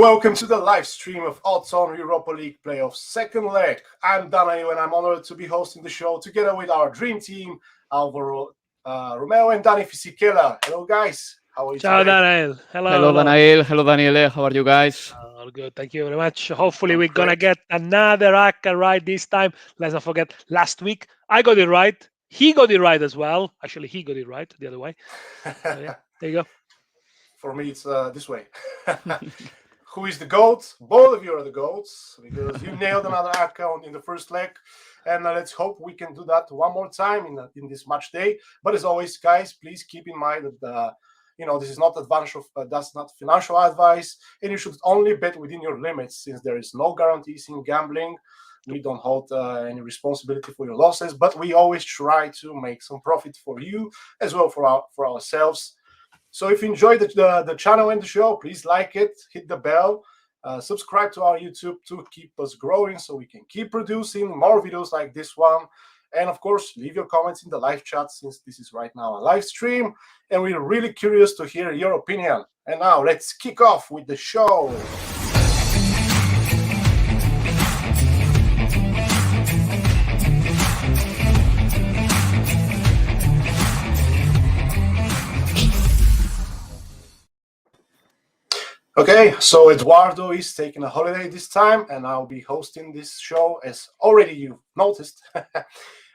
welcome to the live stream of Odds on Europa League playoff second leg. I'm Danail and I'm honored to be hosting the show together with our dream team, Alvaro Romeo and Daniele Fisichella. Hello guys, how are you Ciao, today? Danail. Hello, Danail. Hello, Daniele. How are you guys? All good. Thank you very much. Hopefully, I'm we're going to great. get another ACCA right this time. Let's not forget, last week, I got it right. He got it right as well. Actually, he got it right the other way. So, yeah, there you go. For me, it's this way. Who is the GOAT? Both of you are the GOATs because you nailed another account in the first leg. And let's hope we can do that one more time in this match day. But as always, guys, please keep in mind that this is not that's not financial advice, and you should only bet within your limits since there is no guarantees in gambling. We don't hold any responsibility for your losses, but we always try to make some profit for you as well for ourselves. So if you enjoyed the channel and the show, please like it, hit the bell, subscribe to our YouTube to keep us growing so we can keep producing more videos like this one. And of course, leave your comments in the live chat since this is right now a live stream. And we're really curious to hear your opinion. And now let's kick off with the show. Okay, so Eduardo is taking a holiday this time, and I'll be hosting this show, as already you noticed.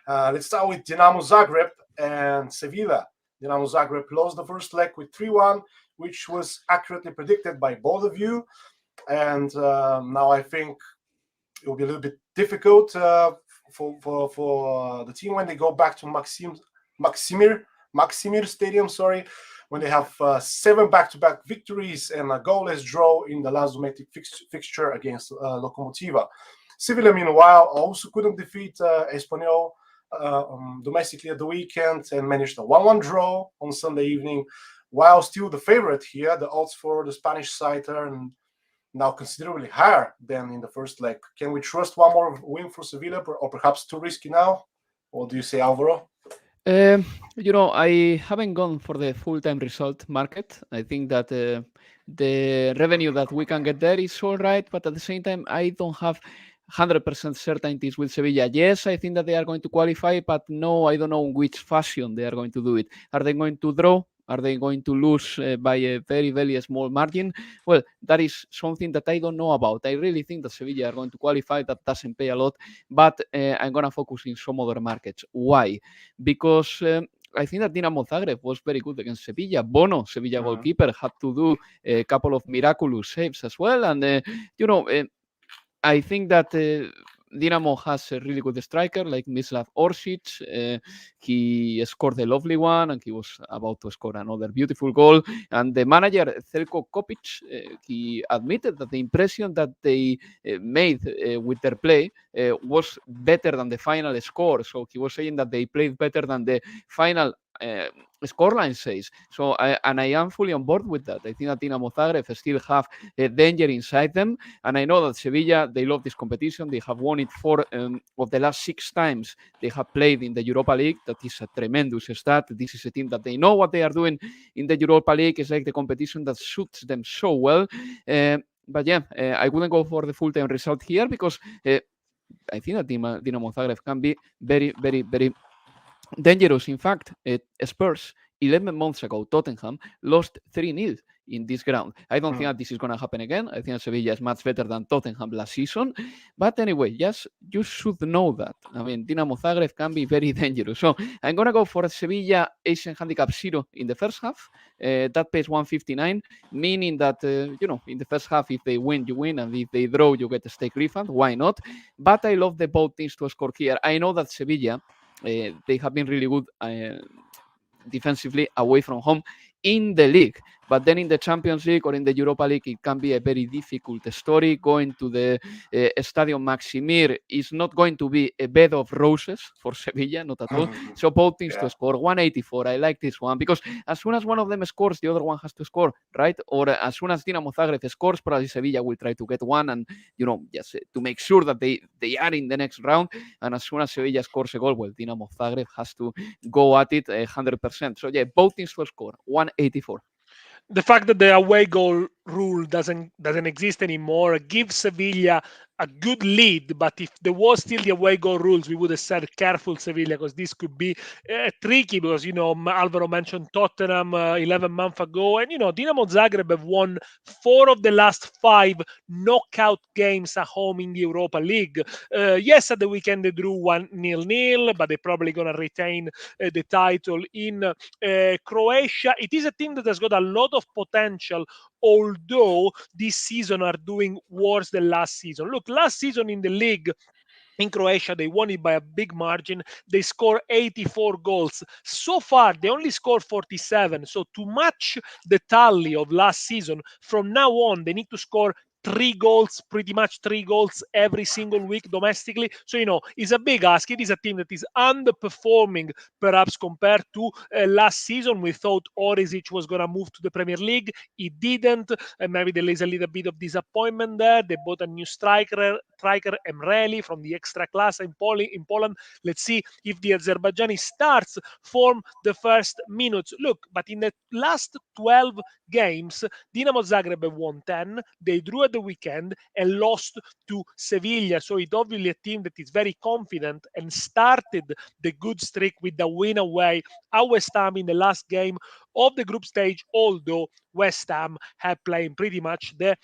Let's start with Dinamo Zagreb and Sevilla. Dinamo Zagreb lost the first leg with 3-1, which was accurately predicted by both of you. And now I think it will be a little bit difficult for the team when they go back to Maksimir Stadium, when they have 7 back-to-back victories and a goalless draw in the last domestic fixture against Lokomotiva. Sevilla, meanwhile, also couldn't defeat Espanyol domestically at the weekend and managed a 1-1 draw on Sunday evening, while still the favorite here. The odds for the Spanish side are now considerably higher than in the first leg. Can we trust one more win for Sevilla, or perhaps too risky now? What do you say, Alvaro? I haven't gone for the full-time result market. I think that the revenue that we can get there is all right, but at the same time, I don't have 100% certainties with Sevilla. Yes, I think that they are going to qualify, but no, I don't know in which fashion they are going to do it. Are they going to draw? Are they going to lose by a very, very small margin? Well, that is something that I don't know about. I really think that Sevilla are going to qualify. That doesn't pay a lot, but I'm going to focus in some other markets. Why? Because I think that Dinamo Zagreb was very good against Sevilla. Bono, Sevilla goalkeeper, had to do a couple of miraculous saves as well. And, I think that Dinamo has a really good striker like Mislav Orsic. He scored a lovely one and he was about to score another beautiful goal. And the manager, Zeljko Kopic, he admitted that the impression that they made with their play was better than the final score. So he was saying that they played better than the final scoreline says. So I am fully on board with that. I think that Dinamo Zagreb still have a danger inside them, and I know that Sevilla, they love this competition. They have won it 4 of the last 6 times they have played in the Europa League. That is a tremendous stat. This is a team that they know what they are doing in the Europa League. It's like the competition that suits them so well. But yeah, I wouldn't go for the full-time result here because I think that Dinamo Zagreb can be very, very, very dangerous. In fact, Spurs 11 months ago, Tottenham lost 3-0 in this ground. I don't think that this is going to happen again. I think Sevilla is much better than Tottenham last season. But anyway, you should know that. I mean, Dinamo Zagreb can be very dangerous. So I'm going to go for Sevilla Asian Handicap 0 in the first half. That pays 159, meaning that, in the first half, if they win, you win. And if they draw, you get a stake refund. Why not? But I love the both teams to score here. I know that Sevilla, they have been really good defensively away from home in the league. But then in the Champions League or in the Europa League, it can be a very difficult story. Going to the Stadium Maksimir is not going to be a bed of roses for Sevilla, not at all. So both teams to score 184. I like this one because as soon as one of them scores, the other one has to score, right? Or as soon as Dinamo Zagreb scores, probably Sevilla will try to get one and, just to make sure that they are in the next round. And as soon as Sevilla scores a goal, well, Dinamo Zagreb has to go at it 100%. So yeah, both teams to score 184. The fact that the away goal rule doesn't exist anymore. Give Sevilla a good lead, but if there was still the away goal rules, we would have said careful Sevilla, because this could be tricky, because Alvaro mentioned Tottenham 11 months ago, and Dinamo Zagreb have won 4 of the last 5 knockout games at home in the Europa League. Yes, at the weekend they drew 1-0, but they're probably going to retain the title in Croatia. It is a team that has got a lot of potential, although this season are doing worse than last season. Look, last season in the league, in Croatia, they won it by a big margin. They scored 84 goals. So far, they only scored 47. So to match the tally of last season, from now on, they need to score 3 goals, pretty much 3 goals every single week domestically. So, it's a big ask. It is a team that is underperforming, perhaps compared to last season. We thought Orisic was going to move to the Premier League. He didn't. And maybe there is a little bit of disappointment there. They bought a new striker, Emreli, from the extra class in Poland. Let's see if the Azerbaijani starts form the first minutes. Look, but in the last 12 games, Dinamo Zagreb have won 10. They drew at the weekend and lost to Sevilla. So it's obviously a team that is very confident and started the good streak with the win away at West Ham in the last game of the group stage, although West Ham have playing pretty much the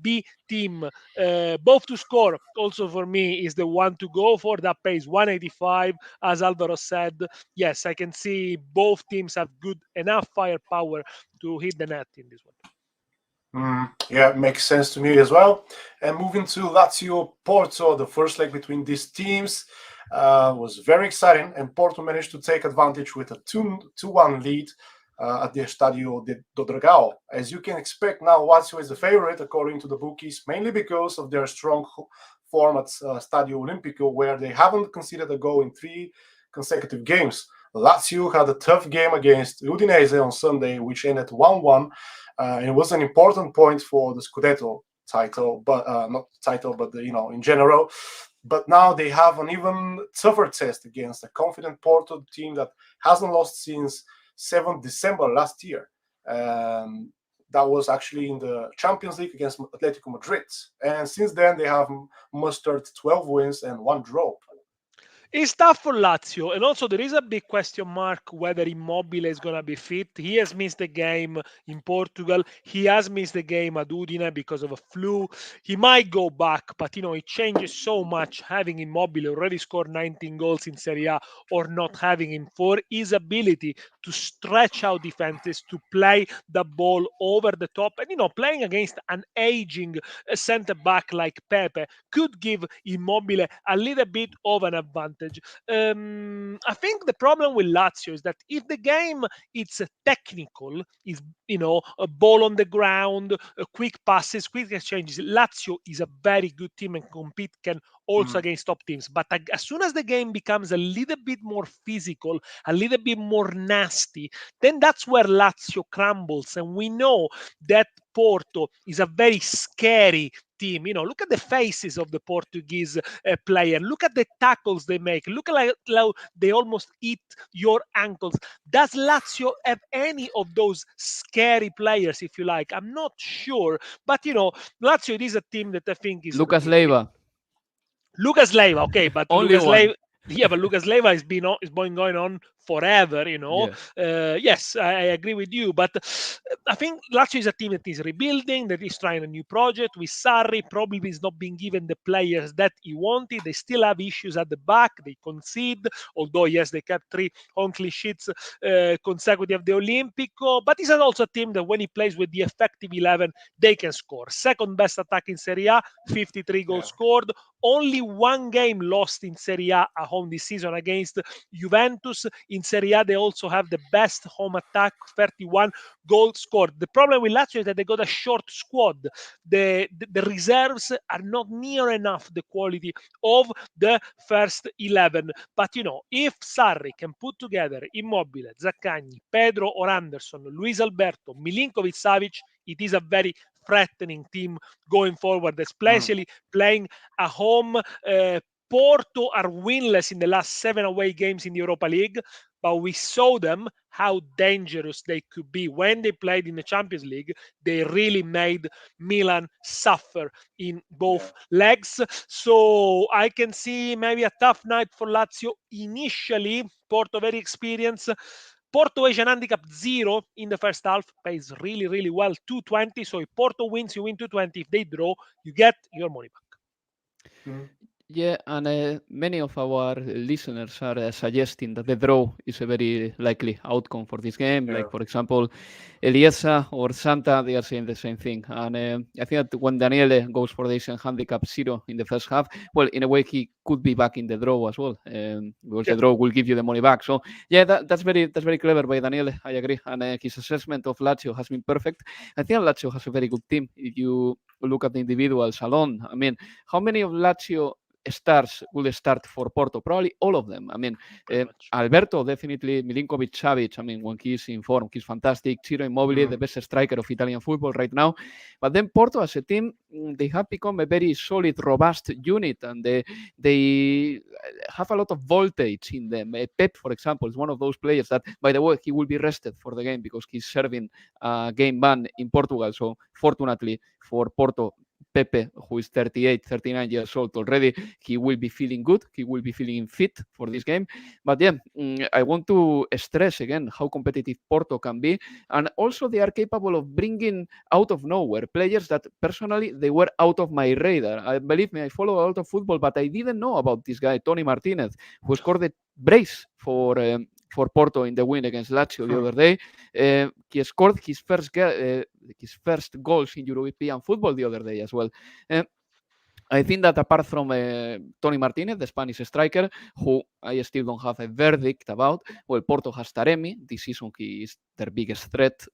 B team. Both to score, also for me, is the one to go for. That pays 185, as Alvaro said. Yes, I can see both teams have good enough firepower to hit the net in this one. Yeah, it makes sense to me as well. And moving to Lazio Porto, the first leg between these teams was very exciting, and Porto managed to take advantage with a 2-1 lead at the Estadio do Dragão. As you can expect now, Lazio is the favorite according to the bookies, mainly because of their strong form at Stadio Olimpico, where they haven't conceded a goal in 3 consecutive games. Lazio had a tough game against Udinese on Sunday, which ended 1-1. It was an important point for the Scudetto title, but not title, but in general. But now they have an even tougher test against a confident Porto team that hasn't lost since 7th December last year. That was actually in the Champions League against Atletico Madrid. And since then, they have mustered 12 wins and 1 draw. It's tough for Lazio, and also there is a big question mark whether Immobile is going to be fit. He has missed the game in Portugal. He has missed the game at Udine because of a flu. He might go back, but it changes so much having Immobile already scored 19 goals in Serie A or not having him, for his ability to stretch out defenses, to play the ball over the top. And playing against an aging centre back like Pepe could give Immobile a little bit of an advantage. I think the problem with Lazio is that if the game it's technical, is a ball on the ground, quick passes, quick exchanges, Lazio is a very good team and can also against top teams. But as soon as the game becomes a little bit more physical, a little bit more nasty, then that's where Lazio crumbles. And we know that Porto is a very scary team. Look at the faces of the Portuguese player. Look at the tackles they make. Look at how they almost eat your ankles. Does Lazio have any of those scary players, if you like? I'm not sure. But, Lazio, it is a team that I think is... Lucas Leiva. Lucas Leiva, okay, but Only Lucas one. Leiva... Yeah, but Lucas Leiva has been going on forever, Yeah. Yes, I agree with you, but I think Lazio is a team that is rebuilding, that is trying a new project. With Sarri, probably is not being given the players that he wanted. They still have issues at the back. They concede, although yes, they kept 3 on clean sheets consecutive of the Olympico. But it's also a team that when he plays with the effective 11, they can score. Second best attack in Serie A, 53 goals scored. Only 1 game lost in Serie A at home this season against Juventus. In Serie A, they also have the best home attack, 31 goals scored. The problem with Lazio is that they got a short squad. The reserves are not near enough the quality of the first 11. But, if Sarri can put together Immobile, Zaccagni, Pedro or Anderson, Luis Alberto, Milinkovic-Savic, it is a very threatening team going forward, especially playing at home. Porto are winless in the last 7 away games in the Europa League, but we saw them how dangerous they could be. When they played in the Champions League, they really made Milan suffer in both legs. So I can see maybe a tough night for Lazio initially. Porto very experienced. Porto Asian handicap 0 in the first half, pays really, really well, 220. So if Porto wins, you win 220. If they draw, you get your money back. Yeah, and many of our listeners are suggesting that the draw is a very likely outcome for this game. Like, for example, Eliesa or Santa, they are saying the same thing. And I think that when Daniele goes for the Asian handicap 0 in the first half, well, in a way, he could be back in the draw as well, because the draw will give you the money back. So, yeah, that's very clever by Daniele. I agree. And his assessment of Lazio has been perfect. I think Lazio has a very good team. If you look at the individuals alone, I mean, how many of Lazio stars will start for Porto? Probably all of them. I mean, Alberto, definitely. Milinkovic-Savic, I mean, when he's in form, he's fantastic. Ciro Immobile, the best striker of Italian football right now. But then Porto as a team, they have become a very solid, robust unit, and they have a lot of voltage in them. Pep, for example, is one of those players that, by the way, he will be rested for the game because he's serving a game ban in Portugal. So fortunately for Porto, Pepe, who is 38, 39 years old already, he will be feeling good. He will be feeling fit for this game. But yeah, I want to stress again how competitive Porto can be. And also they are capable of bringing out of nowhere players that personally they were out of my radar. Believe me, I follow a lot of football, but I didn't know about this guy, Tony Martinez, who scored the brace for Porto in the win against Lazio the other day. He scored his first goals in European football the other day as well. I think that apart from Tony Martinez, the Spanish striker, who I still don't have a verdict about, well, Porto has Taremi. This season he is their biggest threat,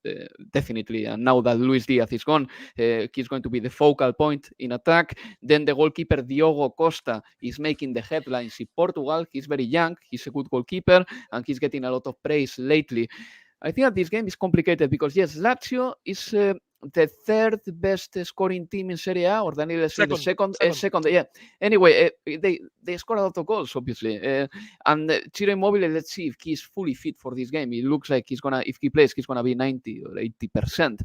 definitely. And now that Luis Diaz is gone, he's going to be the focal point in attack. Then the goalkeeper Diogo Costa is making the headlines in Portugal. He's very young. He's a good goalkeeper, and he's getting a lot of praise lately. I think that this game is complicated because, yes, Lazio is the third best scoring team in Serie A, or Daniel is the second. Yeah. Anyway, they score a lot of goals, obviously. And Ciro Immobile, let's see if he's fully fit for this game. It looks like if he plays, he's gonna be 90 or 80%.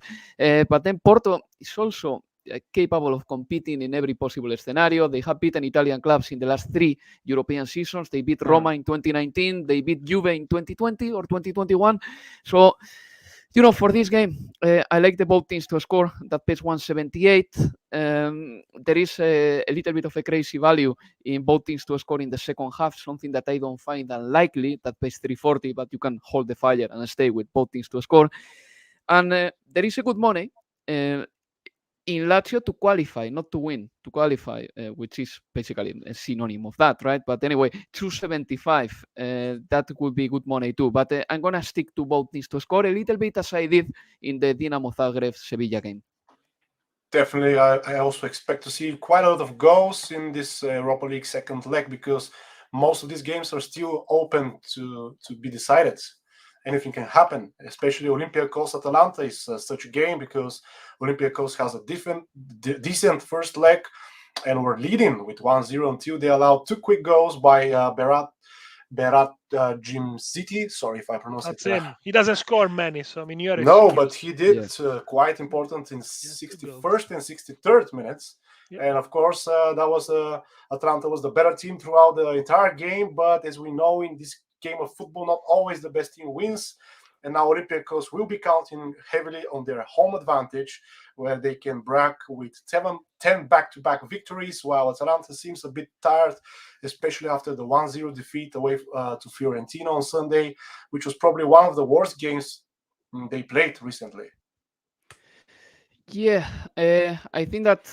But then Porto is also capable of competing in every possible scenario. They have beaten Italian clubs in the last 3 European seasons. They beat Roma in 2019. They beat Juve in 2020 or 2021. So, for this game, I like the both teams to score. That pays 178. There is a little bit of a crazy value in both teams to score in the second half, something that I don't find unlikely. That pays 340, but you can hold the fire and stay with both teams to score. And there is a good money in Lazio to qualify, not to win, to qualify, which is basically a synonym of that, right? But anyway, 275, that would be good money too. But I'm going to stick to both teams to score a little bit as I did in the Dinamo Zagreb Sevilla game. Definitely, I also expect to see quite a lot of goals in this Europa League second leg because most of these games are still open to be decided. Anything can happen, especially Olympiacos Atalanta is such a game because Olympiacos has a decent first leg and we're leading with 1-0 until they allowed 2 quick goals by Berat Jimziti. Sorry if I pronounce That's it. He doesn't score many, so I mean, you're no, but he did quite important in 61st and 63rd minutes. Yep. And of course, that was Atalanta was the better team throughout the entire game. But as we know, in this game of football, not always the best team wins. And now Olympiacos will be counting heavily on their home advantage, where they can brag with 10 back-to-back victories, while Atalanta seems a bit tired, especially after the 1-0 defeat away to Fiorentina on Sunday, which was probably one of the worst games they played recently. Yeah, I think that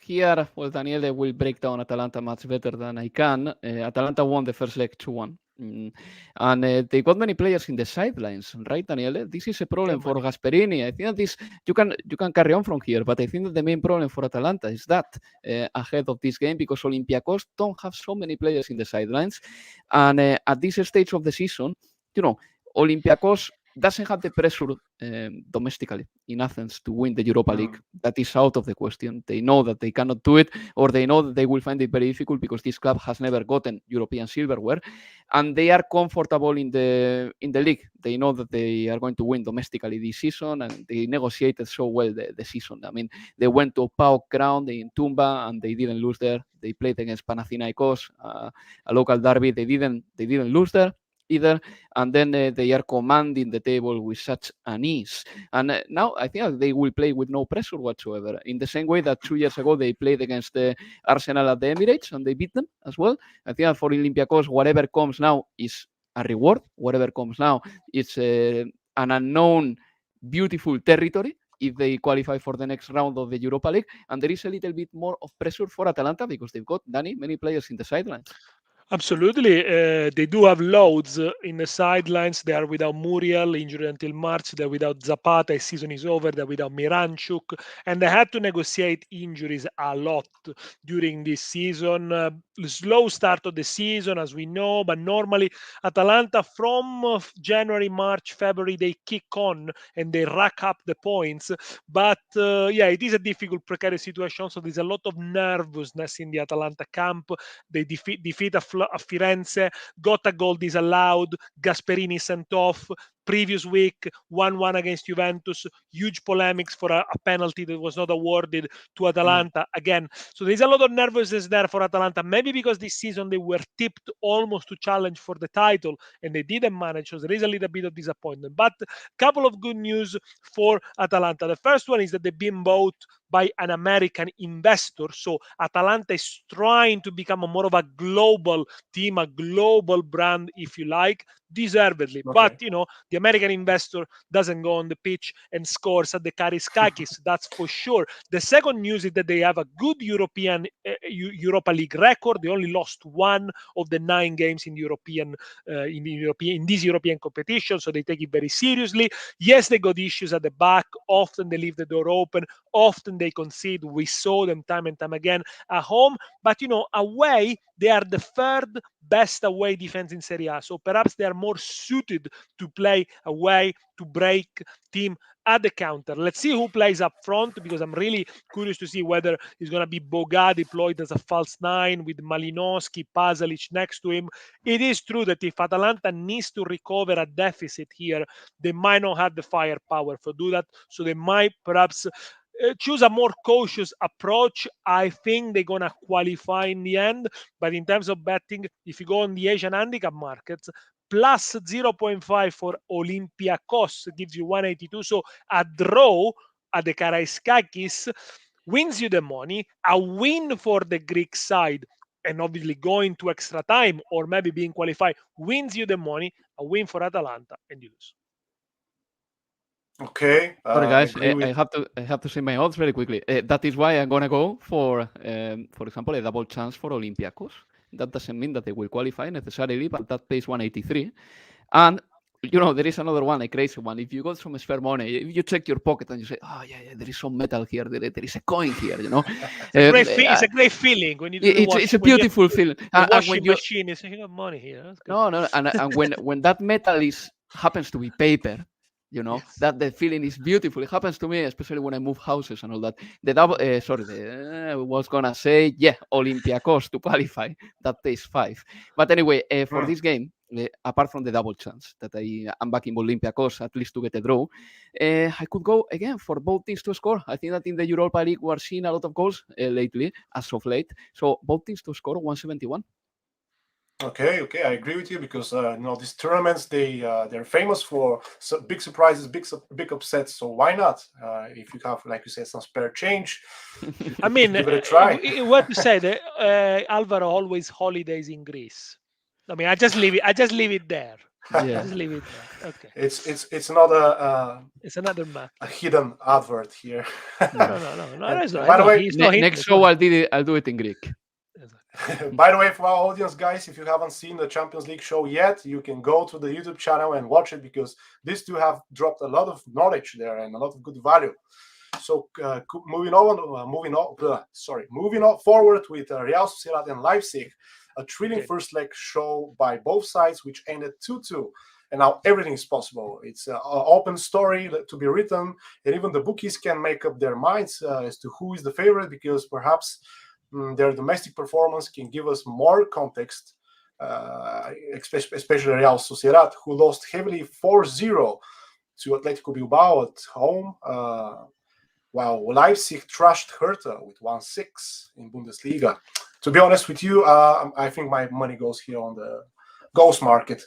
here, well, Daniele will break down Atalanta much better than I can. Atalanta won the first leg 2-1. And they got many players in the sidelines, right, Daniele? This is a problem for Gasperini. I think that this you can carry on from here, but I think that the main problem for Atalanta is that ahead of this game, because Olympiacos don't have so many players in the sidelines, and at this stage of the season, Olympiacos doesn't have the pressure domestically in Athens to win the Europa League. That is out of the question. They know that they cannot do it, or they know that they will find it very difficult because this club has never gotten European silverware, and they are comfortable in the league. They know that they are going to win domestically this season, and they negotiated so well the season. I mean, they went to PAOK ground in Tumba and they didn't lose there. They played against Panathinaikos, a local derby. They didn't lose there either, and then they are commanding the table with such an ease. And now I think they will play with no pressure whatsoever, in the same way that 2 years ago they played against Arsenal at the Emirates and they beat them as well. I think for Olympiacos, whatever comes now is a reward. Whatever comes now is an unknown, beautiful territory if they qualify for the next round of the Europa League. And there is a little bit more of pressure for Atalanta because they've got, Danny, many players in the sidelines. Absolutely. They do have loads in the sidelines. They are without Muriel, injured until March. They're without Zapata. His season is over. They're without Miranchuk. And they had to negotiate injuries a lot during this season. Slow start of the season, as we know. But normally, Atalanta from January, March, February, they kick on and they rack up the points. But it is a difficult, precarious situation. So there's a lot of nervousness in the Atalanta camp. They defeat a Firenze, got a goal disallowed, Gasperini sent off. Previous week, 1-1 against Juventus, huge polemics for a penalty that was not awarded to Atalanta again. So there's a lot of nervousness there for Atalanta, maybe because this season they were tipped almost to challenge for the title and they didn't manage, so there is a little bit of disappointment. But a couple of good news for Atalanta. The first one is that they've been bought by an American investor. So Atalanta is trying to become more of a global team, a global brand, if you like, deservedly. Okay. But, the American investor doesn't go on the pitch and scores at the Kariskakis, that's for sure. The second news is that they have a good Europa League record. They only lost 1 of the 9 games in this European competition, so they take it very seriously. Yes, they got issues at the back. Often they leave the door open. Often they concede. We saw them time and time again at home. But, away, they are the 3rd best away defense in Serie A. So perhaps they are more suited to play away, to break team at the counter. Let's see who plays up front, because I'm really curious to see whether it's going to be Boga deployed as a false 9 with Malinowski, Pasalic next to him. It is true that if Atalanta needs to recover a deficit here, they might not have the firepower to do that. So they might perhaps choose a more cautious approach. I think they're going to qualify in the end. But in terms of betting, if you go on the Asian handicap markets, plus 0.5 for Olympiacos gives you 182. So a draw at the Karaiskakis wins you the money. A win for the Greek side, and obviously going to extra time or maybe being qualified, wins you the money. A win for Atalanta and you lose. Okay. Sorry, guys. I have to say my odds very quickly. That is why I'm gonna go for example, a double chance for Olympiacos. That doesn't mean that they will qualify necessarily, but that pays 183. And there is another one, a crazy one. If you got some spare money, if you check your pocket and you say, "Oh yeah, there is some metal here. There is a coin here," It's a great feeling when you do it's a beautiful feeling. The washing machine is saying, "You got money here." No, and when that metal happens to be paper. Yes. That the feeling is beautiful. It happens to me, especially when I move houses and all that. The double, I was gonna say, Olympiacos to qualify. That pays 5. But anyway, for this game, apart from the double chance that I'm backing Olympiacos at least to get a draw, I could go again for both teams to score. I think that in the Europa League we are seeing a lot of goals lately, as of late. So both teams to score 171. Okay, I agree with you because these tournaments they're famous for big surprises, big upsets. So why not? If you have, like you said, some spare change, I mean, give it a try. What to say? Alvaro always holidays in Greece. I mean, I just leave it there. Yeah. Just leave it there. Okay. It's not it's another matter. a hidden advert here. No. By the way, next show I'll do it in Greek. By the way, for our audience, guys, if you haven't seen the Champions League show yet, you can go to the YouTube channel and watch it because these two have dropped a lot of knowledge there and a lot of good value. So moving on forward with Real Sociedad and Leipzig, a thrilling first leg show by both sides, which ended 2-2. and now everything is possible. It's an open story to be written, and even the bookies can make up their minds as to who is the favorite, because perhaps their domestic performance can give us more context, especially Real Sociedad, who lost heavily 4-0 to Atletico Bilbao at home, while Leipzig trashed Hertha with 1-6 in Bundesliga. To be honest with you, I think my money goes here on the goals market.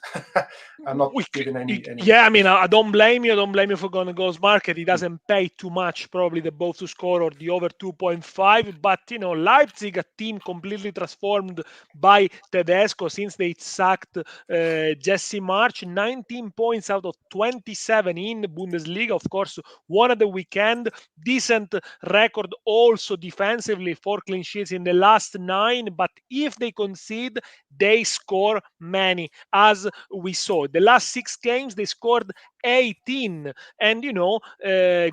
I'm not giving any. Yeah, I mean, I don't blame you. I don't blame you for going to goals market. It doesn't pay too much, probably the both to score or the over 2.5. But Leipzig, a team completely transformed by Tedesco since they sacked Jesse March. 19 points out of 27 in the Bundesliga. Of course, one at the weekend. Decent record also defensively, 4 clean sheets in the last 9. But if they concede, they score many, as we saw. The last 6 games, they scored 18. And,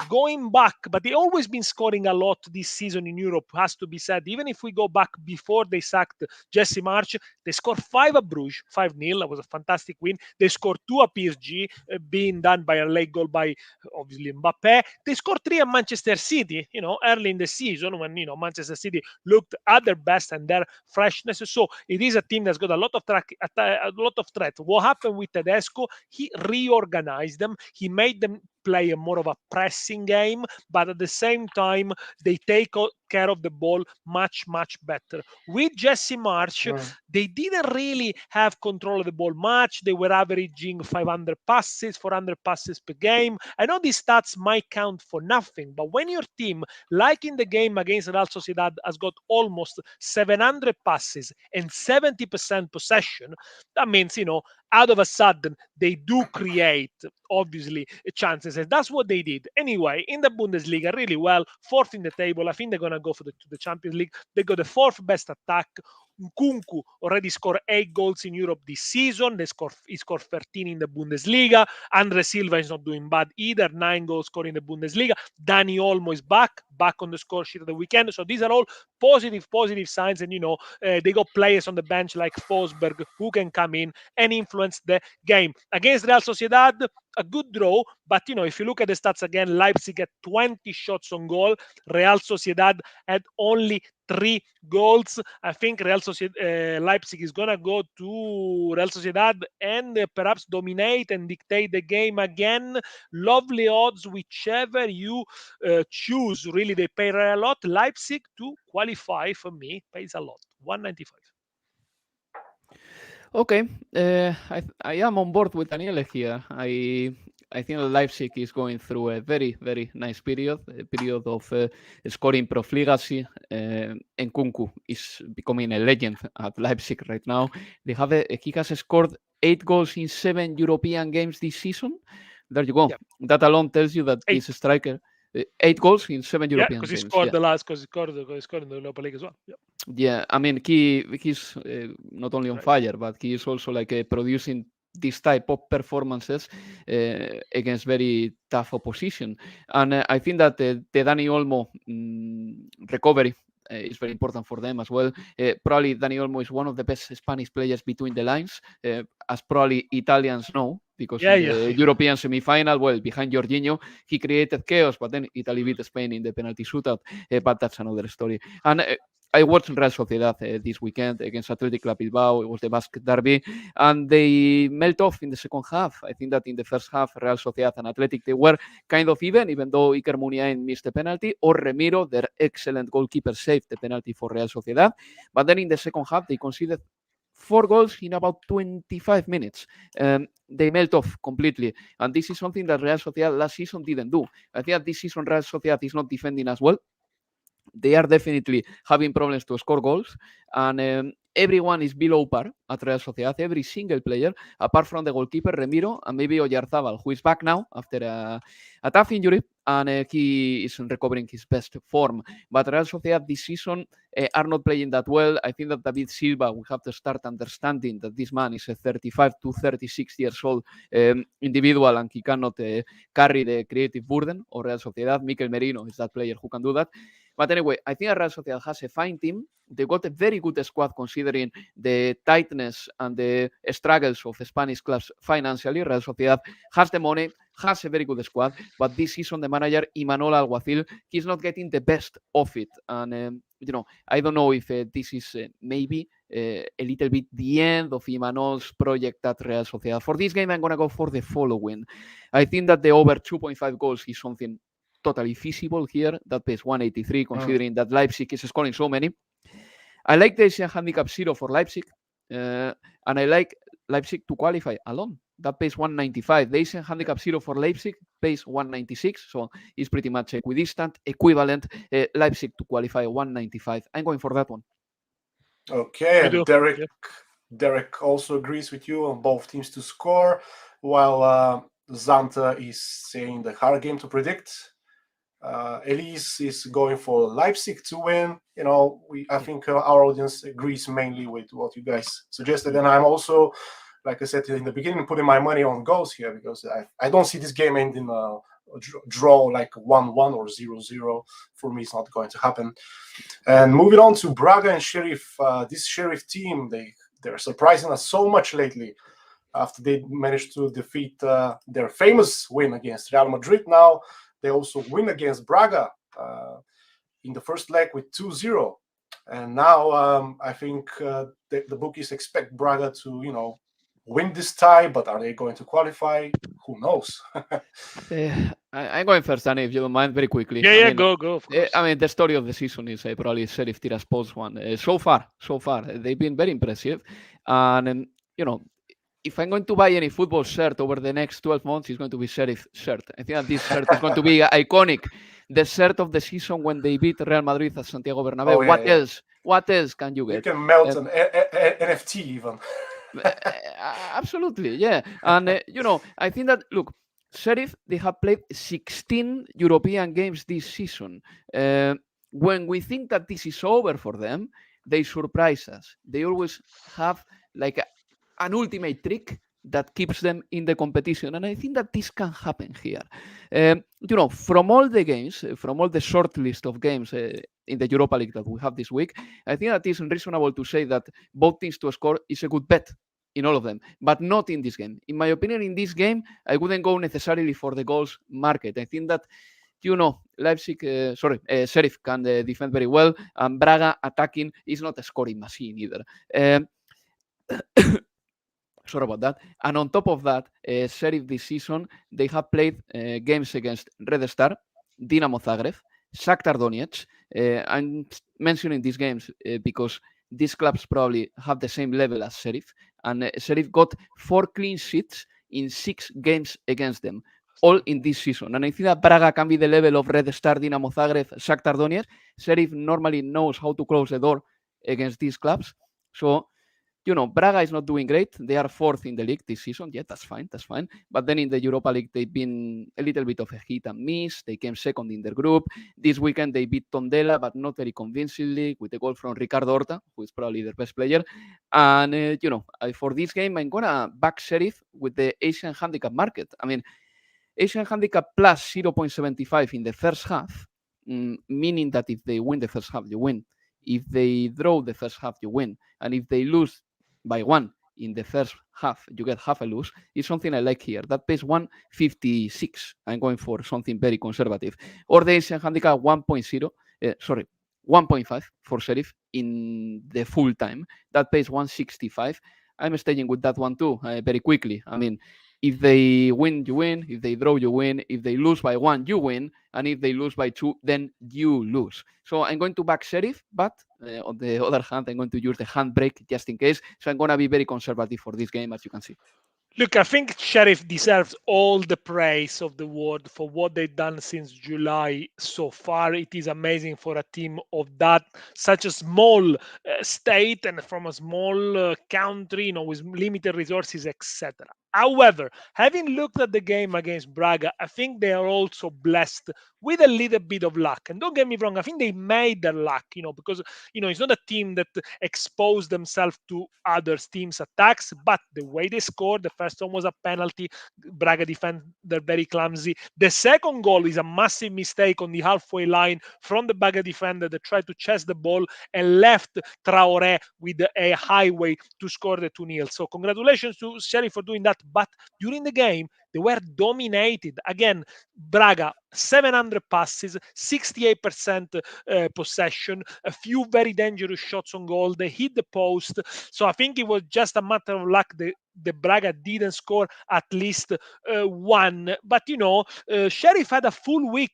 going back, but they always been scoring a lot this season in Europe, has to be said. Even if we go back before they sacked Jesse March, they scored 5 at Bruges, 5-0. That was a fantastic win. They scored 2 at PSG, being done by a late goal by, obviously, Mbappe. They scored 3 at Manchester City, early in the season when, Manchester City looked at their best and their freshness. So it is a team that's got a lot of threat. What happened with Tedesco? He reorganized them. He made them play a more of a pressing game, but at the same time, they take care of the ball much, much better. With Jesse March, they didn't really have control of the ball much. They were averaging 500 passes, 400 passes per game. I know these stats might count for nothing, but when your team, like in the game against Real Sociedad, has got almost 700 passes and 70% possession, that means, out of a sudden, they do create, obviously, chances. And that's what they did. Anyway, in the Bundesliga, really well, 4th in the table. I think they're going to go to the Champions League. They got the 4th best attack. Nkunku already scored 8 goals in Europe this season. He scored 13 in the Bundesliga. Andre Silva is not doing bad either. 9 goals scored in the Bundesliga. Dani Olmo is back on the score sheet of the weekend. So these are all positive signs. And, they got players on the bench like Forsberg who can come in and influence the game. Against Real Sociedad, a good draw. But, if you look at the stats again, Leipzig had 20 shots on goal. Real Sociedad had only 3 goals. I think Leipzig is going to go to Real Sociedad and perhaps dominate and dictate the game again. Lovely odds, whichever you choose. Really, they pay a lot. Leipzig to qualify, for me, pays a lot. 195. Okay, I am on board with Daniele here. I think Leipzig is going through a very, very nice period, a period of scoring profligacy. Nkunku is becoming a legend at Leipzig right now. He has scored 8 goals in 7 European games this season. There you go. Yeah. That alone tells you that he's a striker. 8 goals in 7 European games. Because he scored because he scored in the Europa League as well. Yeah, I mean, he's not only on fire, but he is also producing this type of performances against very tough opposition. And I think that the Dani Olmo recovery is very important for them as well. Probably Dani Olmo is one of the best Spanish players between the lines, as probably Italians know, because in the European semi-final, behind Jorginho, he created chaos, but then Italy beat Spain in the penalty shootout. But that's another story. And I watched Real Sociedad this weekend against Athletic Club Bilbao. It was the Basque derby, and they melt off in the second half. I think that in the first half, Real Sociedad and Athletic, they were kind of even though Iker Muniain missed the penalty, or Remiro, their excellent goalkeeper, saved the penalty for Real Sociedad. But then in the second half, they conceded 4 goals in about 25 minutes. They melt off completely. And this is something that Real Sociedad last season didn't do. I think that this season Real Sociedad is not defending as well. They are definitely having problems to score goals, and everyone is below par at Real Sociedad, every single player, apart from the goalkeeper, Remiro, and maybe Oyarzabal, who is back now after a tough injury, and he is recovering his best form. But Real Sociedad this season are not playing that well. I think that David Silva will have to start understanding that this man is a 35 to 36 years old individual, and he cannot carry the creative burden of Real Sociedad. Mikel Merino is that player who can do that. But anyway, I think Real Sociedad has a fine team. They got a very good squad considering the tightness and the struggles of Spanish clubs financially. Real Sociedad has the money, has a very good squad, but this season the manager Imanol Alguacil, he's not getting the best of it. And I don't know if this is maybe a little bit the end of Imanol's project at Real Sociedad. For this game, I'm gonna go for the following. I think that the over 2.5 goals is something totally feasible here. That pays 183, considering that Leipzig is scoring so many. I like the Asian handicap 0 for Leipzig, and I like Leipzig to qualify alone. That pays 195. The Asian handicap 0 for Leipzig pays 196, so it's pretty much equidistant, equivalent. Leipzig to qualify 195. I'm going for that one. Okay, and Derek also agrees with you on both teams to score, while Zanta is saying the hard game to predict. Elise is going for Leipzig to win. I think our audience agrees mainly with what you guys suggested, and I'm also, like I said in the beginning, putting my money on goals here because I don't see this game ending a draw like 1-1 or 0-0. For me, it's not going to happen. And moving on to Braga and Sheriff, this Sheriff team, they're surprising us so much lately. After they managed to defeat their famous win against Real Madrid, now they also win against Braga in the first leg with 2-0. And now I think the bookies expect Braga to, win this tie, but are they going to qualify? Who knows? I'm going first, Danny, if you don't mind, very quickly. Go. Of course. The story of the season is probably Sheriff Tiraspol's one. So far, they've been very impressive. And, if I'm going to buy any football shirt over the next 12 months, it's going to be Sheriff shirt. I think that this shirt is going to be iconic. The shirt of the season when they beat Real Madrid at Santiago Bernabeu. Oh, yeah. What else can you get? You can melt an NFT even. Absolutely, yeah. And, I think that, look, Sheriff, they have played 16 European games this season. When we think that this is over for them, they surprise us. They always have like an ultimate trick that keeps them in the competition. And I think that this can happen here. From all the games, from all the short list of games in the Europa League that we have this week, I think that it's reasonable to say that both teams to score is a good bet in all of them, but not in this game. In my opinion, in this game, I wouldn't go necessarily for the goals market. I think that Sheriff can defend very well, and Braga attacking is not a scoring machine either. Sorry about that. And on top of that, Sheriff this season, they have played games against Red Star, Dinamo Zagreb, Shakhtar Donetsk. I'm mentioning these games because these clubs probably have the same level as Sheriff. And Sheriff got 4 clean sheets in 6 games against them, all in this season. And I think that Braga can be the level of Red Star, Dinamo Zagreb, Shakhtar Donetsk. Sheriff normally knows how to close the door against these clubs. So, Braga is not doing great. They are 4th in the league this season. Yeah, that's fine. But then in the Europa League, they've been a little bit of a hit and miss. They came second in their group. This weekend, they beat Tondela, but not very convincingly, with a goal from Ricardo Horta, who is probably their best player. And, for this game, I'm going to back Sheriff with the Asian handicap market. I mean, Asian handicap plus 0.75 in the first half, meaning that if they win the first half, you win. If they draw the first half, you win. And if they lose by 1 in the first half, you get half a lose. It's something I like here. That pays 156. I'm going for something very conservative. Or the Asian handicap 1.5 for Sheriff in the full time. That pays 165. I'm staying with that one too, very quickly. I mean, if they win, you win. If they draw, you win. If they lose by 1, you win. And if they lose by 2, then you lose. So I'm going to back Sheriff, but on the other hand, I'm going to use the handbrake just in case. So I'm going to be very conservative for this game, as you can see. Look, I think Sheriff deserves all the praise of the world for what they've done since July so far. It is amazing for a team of such a small state and from a small country, with limited resources, etc. However, having looked at the game against Braga, I think they are also blessed with a little bit of luck. And don't get me wrong, I think they made their luck, because it's not a team that exposed themselves to other teams' attacks, but the way they scored, the first one was a penalty. Braga defended very clumsy. The second goal is a massive mistake on the halfway line from the Braga defender that tried to chase the ball and left Traoré with a highway to score the 2-0. So congratulations to Sheriff for doing that. But during the game, they were dominated. Again, Braga, 700 passes, 68% possession, a few very dangerous shots on goal. They hit the post. So I think it was just a matter of luck. The Braga didn't score at least one. But, Sheriff had a full week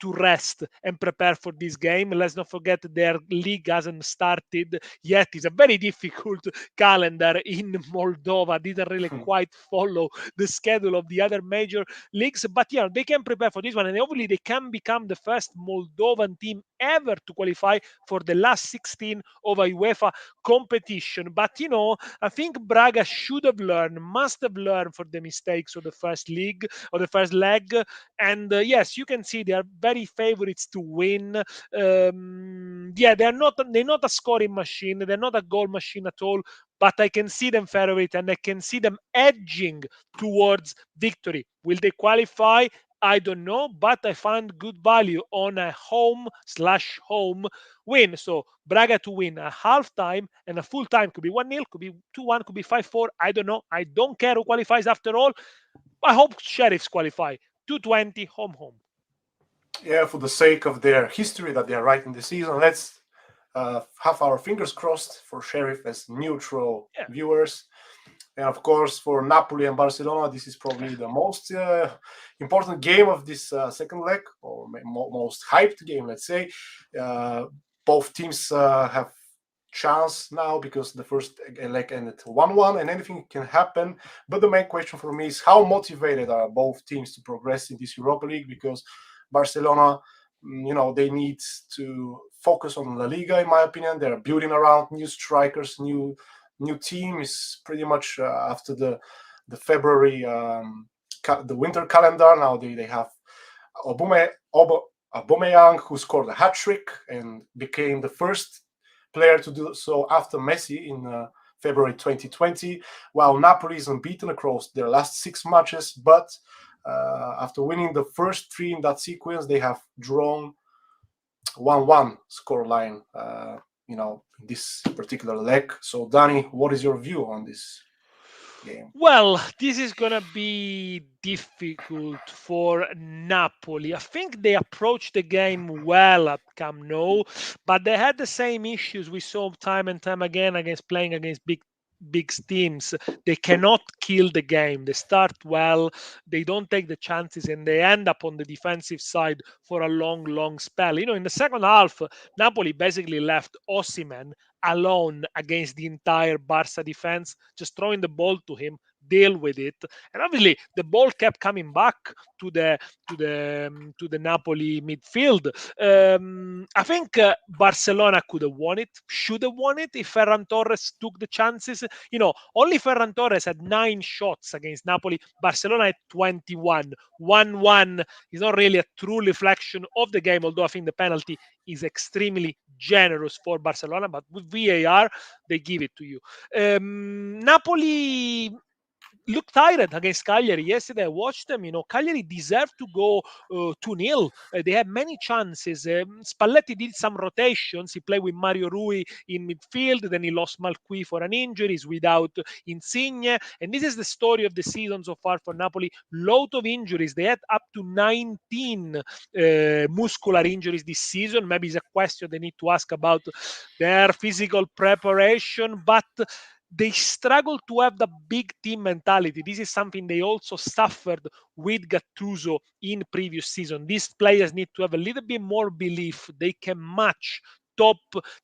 to rest and prepare for this game. Let's not forget their league hasn't started yet. It's a very difficult calendar in Moldova. Didn't really quite follow the schedule of the other major leagues, but they can prepare for this one, and hopefully they can become the first Moldovan team ever to qualify for the last 16 of a UEFA competition. But I think Braga must have learned for the mistakes of the first league or the first leg. And yes, you can see they are very favorites to win. They're not a scoring machine. They're not a goal machine at all. But I can see them favorite, and I can see them edging towards victory. Will they qualify? I don't know, but I find good value on a home/home win. So Braga to win a half time and a full time could be 1-0, could be 2-1, could be 5-4. I don't know. I don't care who qualifies after all. I hope Sheriffs qualify. 220 home. Yeah, for the sake of their history that they are writing the season, let's have our fingers crossed for Sheriff as neutral viewers. And of course, for Napoli and Barcelona, this is probably the most important game of this second leg, or most hyped game, let's say. Both teams have chance now because the first leg ended 1-1 and anything can happen. But the main question for me is how motivated are both teams to progress in this Europa League, because Barcelona, they need to focus on La Liga, in my opinion. They're building around new strikers, new team is pretty much after the February, the winter calendar. Now they have Aubameyang, who scored a hat-trick and became the first player to do so after Messi in February 2020, while Napoli is unbeaten across their last 6 matches. But after winning the first 3 in that sequence, they have drawn 1-1 scoreline, in this particular leg. So, Danny, what is your view on this game? Well, this is going to be difficult for Napoli. I think they approached the game well at Camp Nou, but they had the same issues we saw time and time again playing against big teams. They cannot kill the game. They start well, they don't take the chances, and they end up on the defensive side for a long spell. In the second half, Napoli basically left Osimhen alone against the entire Barca defense, just throwing the ball to him, deal with it. And obviously the ball kept coming back to the Napoli midfield. I think Barcelona could have won it, should have won it if Ferran Torres took the chances. Only Ferran Torres had 9 shots against Napoli. Barcelona had 21. 1-1 is not really a true reflection of the game, although I think the penalty is extremely generous for Barcelona, but with VAR, they give it to you. Napoli looked tired against Cagliari yesterday. I watched them. Cagliari deserved to go 2-0. They had many chances. Spalletti did some rotations. He played with Mario Rui in midfield. Then he lost Malqui for an injury. He's without Insigne. And this is the story of the season so far for Napoli. Lot of injuries. They had up to 19 muscular injuries this season. Maybe it's a question they need to ask about their physical preparation. But they struggle to have the big team mentality. This is something they also suffered with Gattuso in previous season. These players need to have a little bit more belief they can match top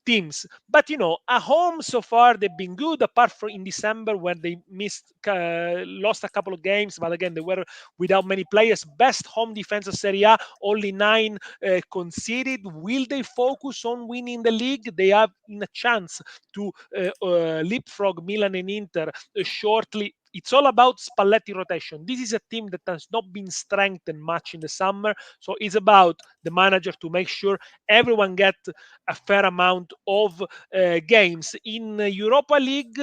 teams. But at home so far they've been good, apart from in December when they lost a couple of games. But again, they were without many players. Best home defense of Serie A, only 9 conceded. Will they focus on winning the league? They have a chance to leapfrog Milan and Inter shortly it's all about Spalletti rotation. This is a team that has not been strengthened much in the summer, so it's about the manager to make sure everyone get a fair amount of games. In Europa League,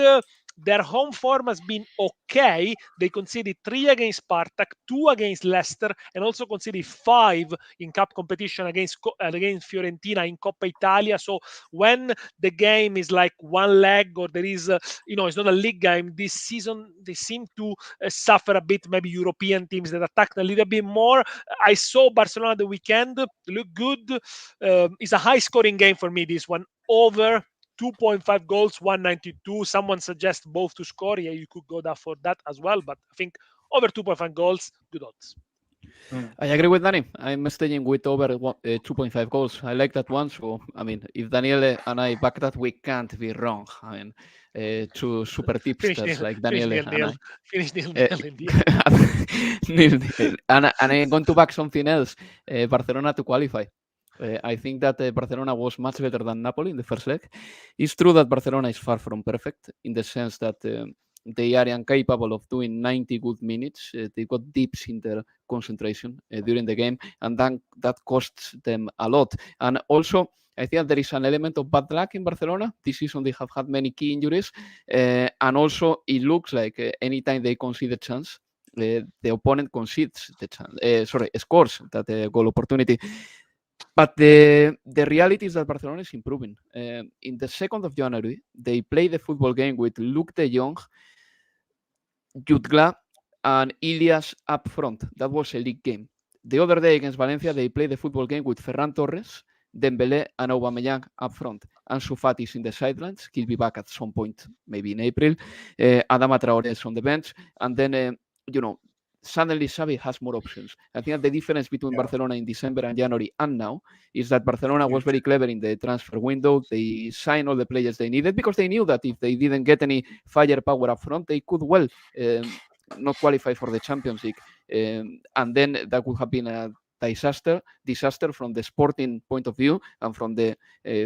their home form has been okay. They conceded 3 against Spartak, 2 against Leicester, and also conceded 5 in cup competition against Fiorentina in Coppa Italia. So when the game is like one leg, or there is, it's not a league game, this season they seem to suffer a bit. Maybe European teams that attack a little bit more. I saw Barcelona the weekend look good. It's a high scoring game for me, this one. Over 2.5 goals, 192. Someone suggests both to score. Yeah, you could go down for that as well. But I think over 2.5 goals, good odds. I agree with Danny. I'm staying with over 2.5 goals. I like that one. So, I mean, if Daniele and I back that, we can't be wrong. I mean, two super tipsters like Daniele and I. Finish nil. And I'm going to back something else. Barcelona to qualify. I think that Barcelona was much better than Napoli in the first leg. It's true that Barcelona is far from perfect in the sense that they are incapable of doing 90 good minutes. They got dips in their concentration during the game, and then that costs them a lot. And also, I think there is an element of bad luck in Barcelona. This season, they have had many key injuries. And also, it looks like anytime they concede a chance, the opponent concedes the chance. Scores that goal opportunity. But the reality is that Barcelona is improving. In the 2nd of January, they played the football game with Luc de Jong, Jutgla, and Ilias up front. That was a league game. The other day against Valencia, they played the football game with Ferran Torres, Dembélé, and Aubameyang up front. Ansu Fati is in the sidelines. He'll be back at some point, maybe in April. Adama Traoré is on the bench. And then, suddenly Xavi has more options. I think that the difference between Barcelona in December and January and now is that Barcelona was very clever in the transfer window. They signed all the players they needed because they knew that if they didn't get any firepower up front, they could well not qualify for the Champions League. And then that would have been a disaster from the sporting point of view and from the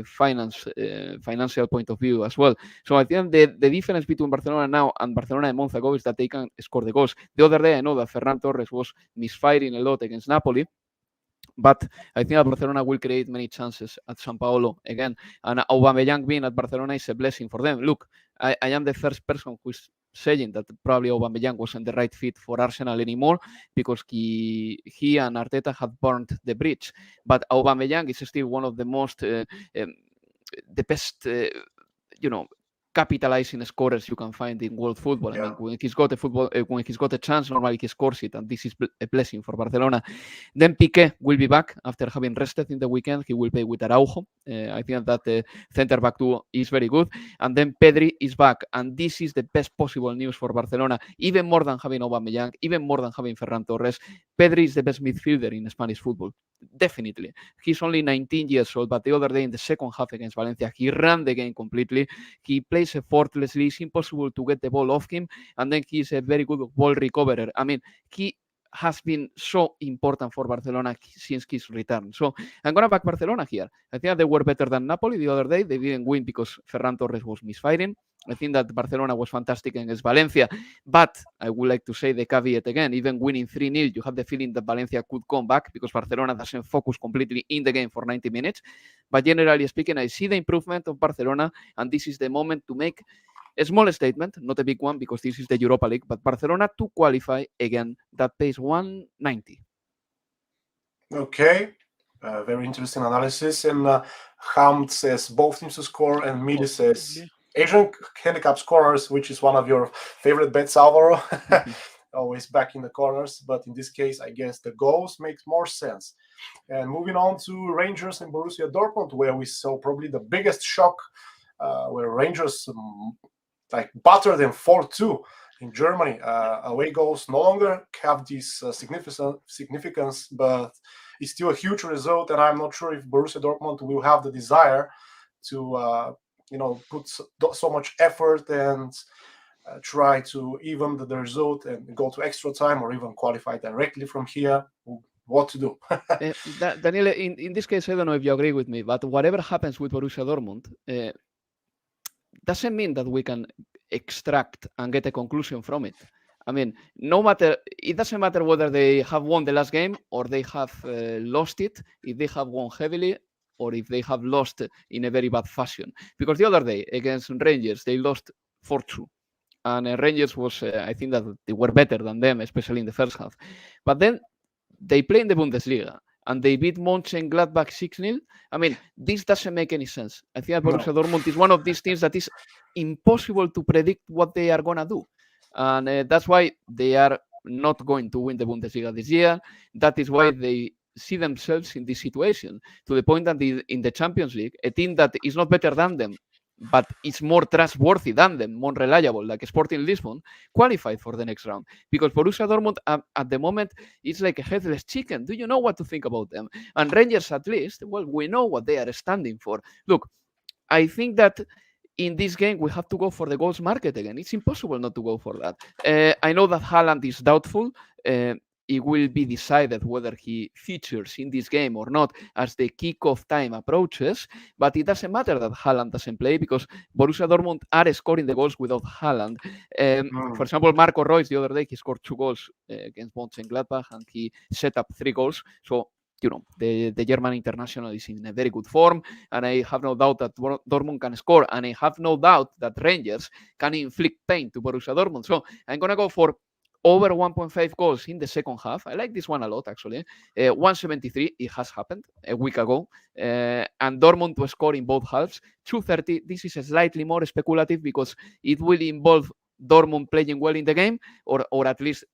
financial point of view as well. So I think the difference between Barcelona now and Barcelona a month ago is that they can score the goals. The other day, I know that Ferran Torres was misfiring a lot against Napoli, but I think that Barcelona will create many chances at San Paolo again. And Aubameyang being at Barcelona is a blessing for them. Look, I am the first person who's saying that probably Aubameyang wasn't the right fit for Arsenal anymore because he and Arteta had burned the bridge. But Aubameyang is still one of the most, the best, capitalizing scorers you can find in world football. I mean, when he's got a chance, normally he scores it, and this is a blessing for Barcelona. Then Piqué will be back after having rested in the weekend. He will play with Araujo. I think that the centre back duo is very good. And then Pedri is back, and this is the best possible news for Barcelona, even more than having Aubameyang, even more than having Ferran Torres. Pedri is the best midfielder in Spanish football. Definitely. He's only 19 years old, but the other day in the second half against Valencia, he ran the game completely. He plays effortlessly. It's impossible to get the ball off him. And then he's a very good ball recoverer. I mean, he has been so important for Barcelona since his return. So I'm going to back Barcelona here. I think they were better than Napoli the other day. They didn't win because Ferran Torres was misfiring. I think that Barcelona was fantastic against Valencia. But I would like to say the caveat again, even winning 3-0, you have the feeling that Valencia could come back because Barcelona doesn't focus completely in the game for 90 minutes. But generally speaking, I see the improvement of Barcelona, and this is the moment to make a small statement, not a big one because this is the Europa League, but Barcelona to qualify again, that pays 190. Okay, very interesting analysis. And Hamd says both teams to score, and Mili says Asian handicap scorers, which is one of your favorite bets, Alvaro. Always back in the corners, but in this case, I guess the goals makes more sense. And moving on to Rangers and Borussia Dortmund, where we saw probably the biggest shock, where Rangers battered them 4-2 in Germany. Away goals no longer have this significance, but it's still a huge result, and I'm not sure if Borussia Dortmund will have the desire to put so much effort and try to even the result and go to extra time or even qualify directly from here. What to do? Daniele, in this case, I don't know if you agree with me, but whatever happens with Borussia Dortmund doesn't mean that we can extract and get a conclusion from it. I mean, it doesn't matter whether they have won the last game or they have lost it, if they have won heavily or if they have lost in a very bad fashion. Because the other day against Rangers, they lost 4-2. And Rangers was, I think that they were better than them, especially in the first half. But then they play in the Bundesliga and they beat Mönchengladbach 6-0. I mean, this doesn't make any sense. I think that Borussia Dortmund is one of these teams that is impossible to predict what they are going to do. And that's why they are not going to win the Bundesliga this year. That is why they see themselves in this situation, to the point that in the Champions League, a team that is not better than them, but is more trustworthy than them, more reliable, like Sporting Lisbon, qualified for the next round. Because Borussia Dortmund at the moment is like a headless chicken. Do you know what to think about them? And Rangers, at least, well, we know what they are standing for. Look, I think that in this game, we have to go for the goals market again. It's impossible not to go for that. I know that Haaland is doubtful. It will be decided whether he features in this game or not as the kickoff time approaches. But it doesn't matter that Haaland doesn't play because Borussia Dortmund are scoring the goals without Haaland. For example, Marco Reus, the other day, he scored 2 goals against Mönchengladbach and he set up 3 goals. So, you know, the German international is in a very good form, and I have no doubt that Dortmund can score, and I have no doubt that Rangers can inflict pain to Borussia Dortmund. So I'm going to go for over 1.5 goals in the second half. I like this one a lot, actually. 173, it has happened a week ago, and Dortmund to score in both halves. 230, this is slightly more speculative because it will involve Dortmund playing well in the game, or at least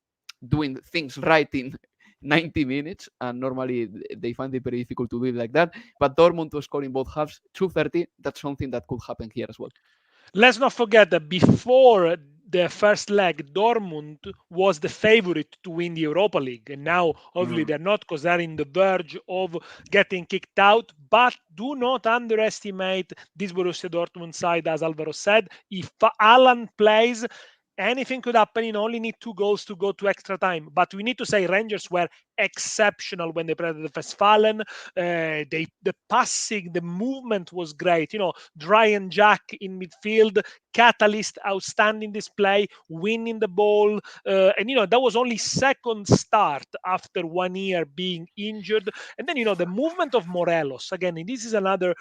doing things right in 90 minutes, and normally they find it very difficult to do it like that. But Dortmund to score in both halves, 230, that's something that could happen here as well. Let's not forget that before the first leg, Dortmund was the favorite to win the Europa League. And now, obviously, they're not because they're in the verge of getting kicked out. But do not underestimate this Borussia Dortmund side, as Alvaro said. If Haaland plays, anything could happen. You only need 2 goals to go to extra time. But we need to say Rangers were exceptional when they played the Westfalen. The passing, the movement was great. Ryan Jack in midfield, Catalyst, outstanding display, winning the ball. And that was only second start after 1 year being injured. And then, the movement of Morelos. Again, this is another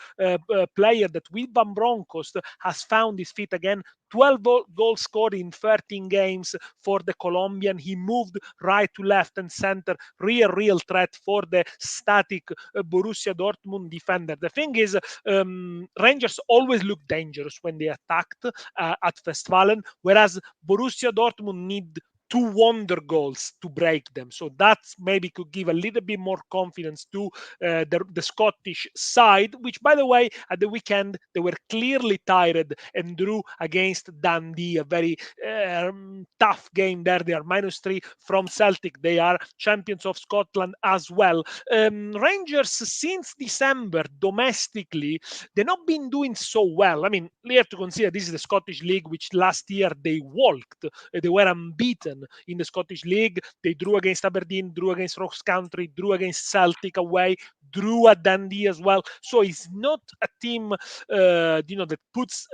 player that with Van Bronckhorst has found his feet again. 12 goals scored in 13 games for the Colombian. He moved right to left and center. Real threat for the static Borussia Dortmund defender. The thing is, Rangers always look dangerous when they attacked at Westfalen, whereas Borussia Dortmund need 2 wonder goals to break them. So that maybe could give a little bit more confidence to the Scottish side, which, by the way, at the weekend, they were clearly tired and drew against Dundee, a very tough game there. They are -3 from Celtic. They are champions of Scotland as well. Rangers, since December, domestically, they've not been doing so well. I mean, you have to consider this is the Scottish League, which last year they walked. They were unbeaten in the Scottish League. They drew against Aberdeen, drew against Ross Country, drew against Celtic away, drew at Dundee as well. So it's not a team, that puts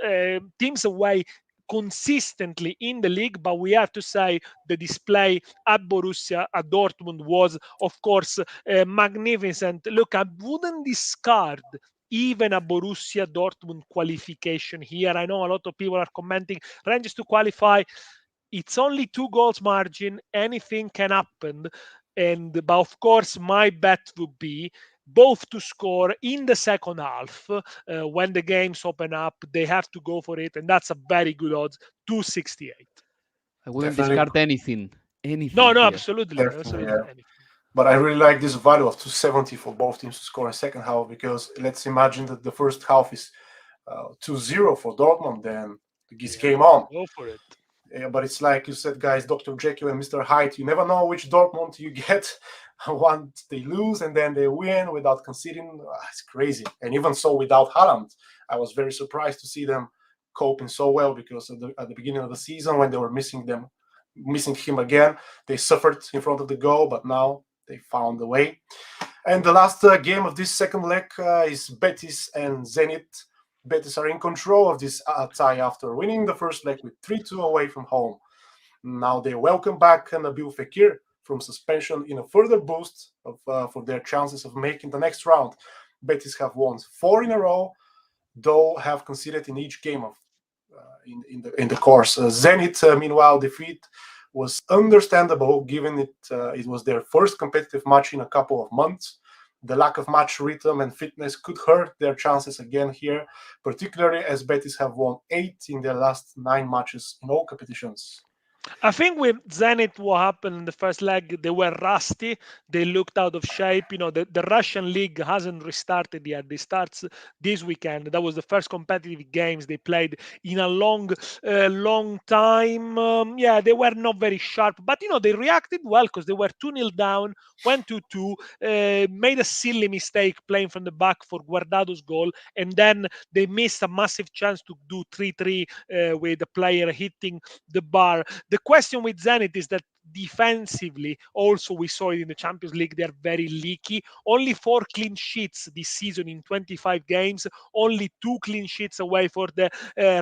teams away consistently in the league, but we have to say the display at Borussia, at Dortmund was, of course, magnificent. Look, I wouldn't discard even a Borussia Dortmund qualification here. I know a lot of people are commenting, Rangers to qualify, it's only 2 goals margin, anything can happen. But of course, my bet would be both to score in the second half. When the games open up, they have to go for it, and that's a very good odds, 268. I wouldn't discard anything. No, here. absolutely. Yeah. But I really like this value of 270 for both teams to score in second half, because let's imagine that the first half is 2-0 for Dortmund, then this game on. Go for it. Yeah, but it's like you said, guys, Dr. Jekyll and Mr. Hyde. You never know which Dortmund you get. Once they lose and then they win without conceding. It's crazy. And even so, without Haaland, I was very surprised to see them coping so well, because at the beginning of the season, when they were missing him again, they suffered in front of the goal, but now they found a way. And the last game of this second leg is Betis and Zenit. Betis are in control of this tie after winning the first leg with 3-2 away from home. Now they welcome back Nabil Fekir from suspension in a further boost for their chances of making the next round. Betis have won 4 in a row, though have conceded in each game of in the course. Zenit, meanwhile, defeat was understandable given it was their first competitive match in a couple of months. The lack of match rhythm and fitness could hurt their chances again here, particularly as Betis have won 8 in their last 9 matches in all competitions. I think with Zenit, what happened in the first leg, they were rusty. They looked out of shape. The Russian league hasn't restarted yet. They starts this weekend. That was the first competitive games they played in a long time. They were not very sharp, but they reacted well because they were 2-0 down, went 2-2, made a silly mistake playing from the back for Guardado's goal, and then they missed a massive chance to do 3-3 with the player hitting the bar. The question with Zenit is that defensively, also we saw it in the Champions League, they're very leaky. Only 4 clean sheets this season in 25 games, only 2 clean sheets away for the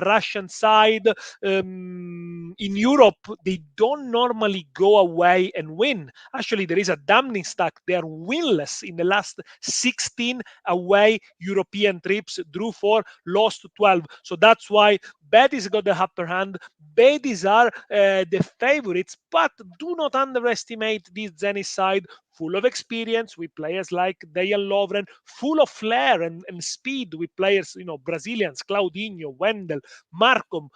Russian side. In Europe, they don't normally go away and win. Actually, there is a damning stat. They are winless in the last 16 away European trips, drew 4, lost 12. So that's why Betis got the upper hand. Betis are the favorites, but do not underestimate this Zenit side, full of experience with players like Dejan Lovren, full of flair and speed with players, Brazilians, Claudinho, Wendel, Malcolm.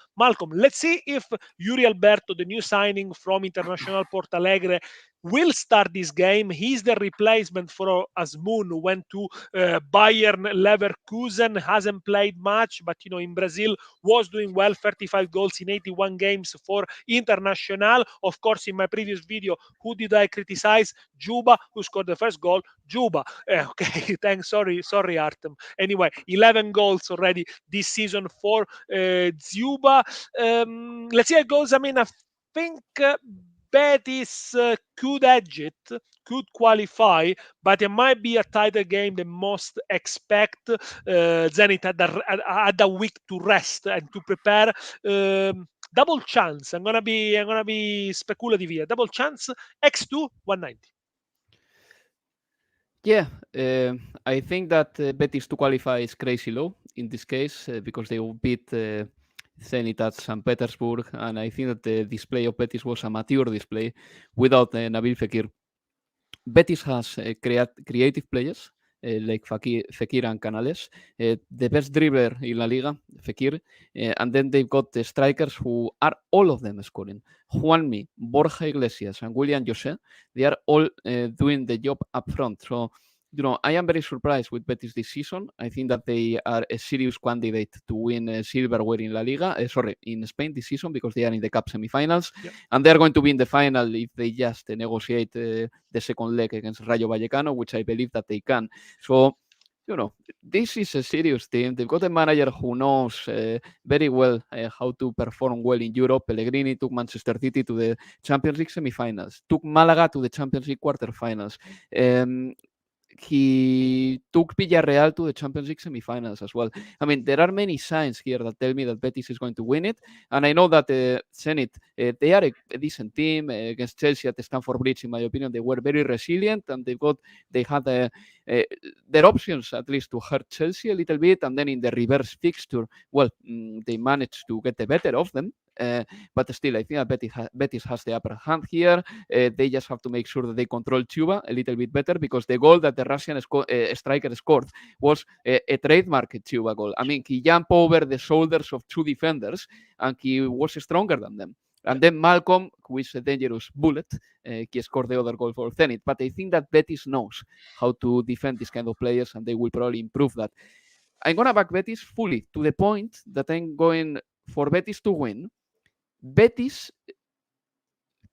Let's see if Yuri Alberto, the new signing from International Porto Alegre, will start this game. He's the replacement for Asmun, who went to Bayern Leverkusen, hasn't played much, but in Brazil was doing well, 35 goals in 81 games for Internacional. Of course, in my previous video, who did I criticize? Juba, who scored the first goal. Juba. Okay, thanks. Sorry, Artem. Anyway, 11 goals already this season for Juba. Let's see how it goes. I think Betis could edge it, could qualify, but it might be a tighter game than most expect. Zenit had a week to rest and to prepare. Double chance. I'm gonna be speculative here. Double chance. X2 190. Yeah, I think that Betis to qualify is crazy low in this case because they will beat Zenit at St. Petersburg, and I think that the display of Betis was a mature display without Nabil Fekir. Betis has creative players like Fekir and Canales, the best dribbler in La Liga, Fekir, and then they've got the strikers who are all of them scoring. Juanmi, Borja Iglesias, and William José, they are all doing the job up front. So, I am very surprised with Betis this season. I think that they are a serious candidate to win silverware in La Liga, in Spain this season, because they are in the Cup semifinals. Yep. And they're going to be in the final if they just negotiate the second leg against Rayo Vallecano, which I believe that they can. So, this is a serious team. They've got a manager who knows very well how to perform well in Europe. Pellegrini took Manchester City to the Champions League semifinals, took Malaga to the Champions League quarterfinals. He took Villarreal to the Champions League semifinals as well. There are many signs here that tell me that Betis is going to win it. And I know that Zenit, they are a decent team against Chelsea at the Stamford Bridge. In my opinion, they were very resilient, and they had their options at least to hurt Chelsea a little bit. And then in the reverse fixture, they managed to get the better of them. But still, I think that Betis has the upper hand here. They just have to make sure that they control Chuba a little bit better, because the goal that the Russian striker scored was a trademark Chuba goal. He jumped over the shoulders of 2 defenders, and he was stronger than them. And then Malcolm, who is a dangerous bullet, he scored the other goal for Zenit. But I think that Betis knows how to defend these kind of players, and they will probably improve that. I'm going to back Betis fully, to the point that I'm going for Betis to win. Betis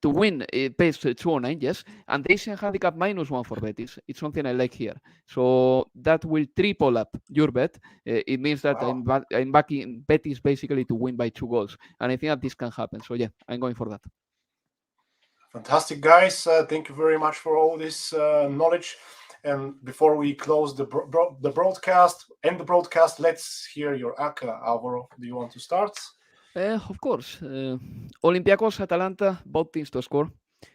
to win pays 209, yes, and the Asian handicap -1 for Betis. It's something I like here. So that will triple up your bet. It means that I'm backing Betis basically to win by 2 goals, and I think that this can happen. So yeah, I'm going for that. Fantastic, guys. Thank you very much for all this knowledge. And before we close the broadcast, let's hear your ACCA. Alvaro, do you want to start? Of course. Olympiacos, Atalanta, both teams to score.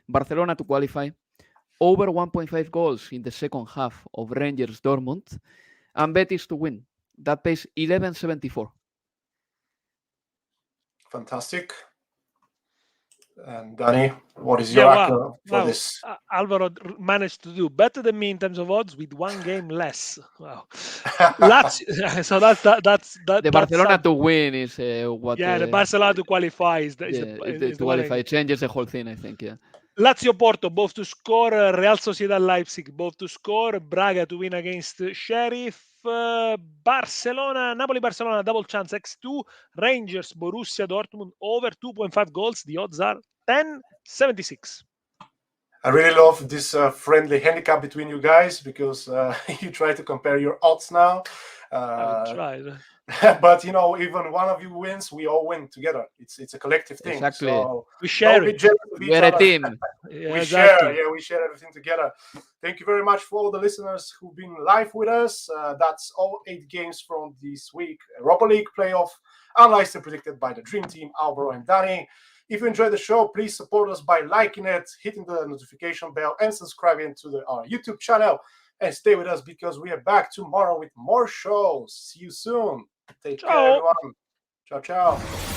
Barcelona to qualify. Over 1.5 goals in the second half of Rangers Dortmund. And Betis to win. That pays 11.74. Fantastic. And Danny, what is your ACCA for this? Alvaro managed to do better than me in terms of odds with one game less. Wow. Lazio, so that's The Barcelona to win is what. Yeah, the Barcelona to qualify is the to qualify changes the whole thing, I think. Yeah. Lazio Porto both to score, Real Sociedad Leipzig both to score, Braga to win against Sheriff, Barcelona, Napoli Barcelona double chance X2, Rangers Borussia Dortmund over 2.5 goals. The odds are 10.76. I really love this friendly handicap between you guys because you try to compare your odds now. I tried. But even one of you wins, we all win together. It's a collective thing. Exactly. So we share it. We're a team. We share everything together. Thank you very much for all the listeners who've been live with us. That's all 8 games from this week. Europa League playoff, analyzed and predicted by the Dream Team, Alvaro and Danny. If you enjoyed the show, please support us by liking it, hitting the notification bell, and subscribing to our YouTube channel. And stay with us because we are back tomorrow with more shows. See you soon. Take care, everyone. Ciao, ciao.